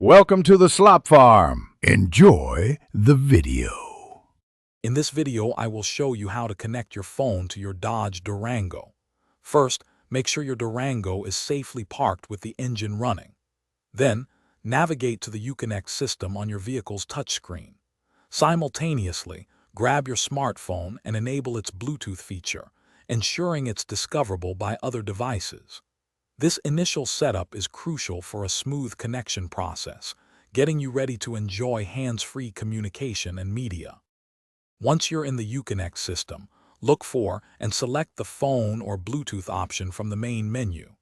Welcome to the Slop Farm. Enjoy the video. In this video, I will show you how to connect your phone to your Dodge Durango. First, make sure your Durango is safely parked with the engine running. Then, navigate to the Uconnect system on your vehicle's touchscreen. Simultaneously, grab your smartphone and enable its Bluetooth feature, ensuring it's discoverable by other devices. This initial setup is crucial for a smooth connection process, getting you ready to enjoy hands-free communication and media. Once you're in the Uconnect system, look for and select the phone or Bluetooth option from the main menu.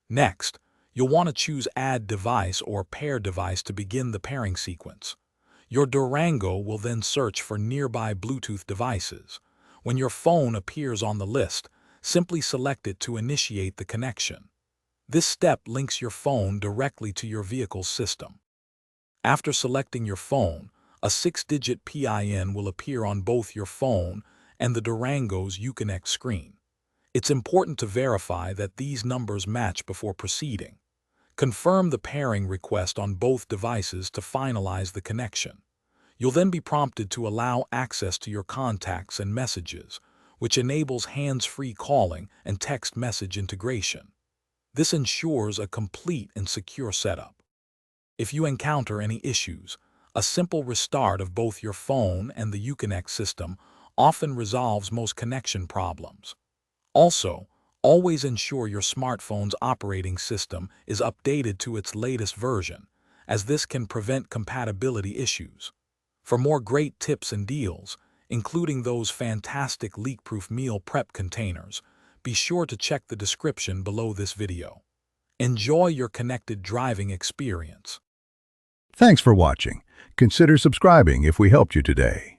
Next, you'll want to choose Add Device or Pair Device to begin the pairing sequence. Your Durango will then search for nearby Bluetooth devices. When your phone appears on the list, simply select it to initiate the connection. This step links your phone directly to your vehicle's system. After selecting your phone, a 6-digit PIN will appear on both your phone and the Durango's Uconnect screen. It's important to verify that these numbers match before proceeding. Confirm the pairing request on both devices to finalize the connection. You'll then be prompted to allow access to your contacts and messages, which enables hands-free calling and text message integration. This ensures a complete and secure setup. If you encounter any issues, a simple restart of both your phone and the Uconnect system often resolves most connection problems. Also, always ensure your smartphone's operating system is updated to its latest version, as this can prevent compatibility issues. For more great tips and deals, including those fantastic leak-proof meal prep containers, be sure to check the description below this video. Enjoy your connected driving experience. Thanks for watching. Consider subscribing if we helped you today.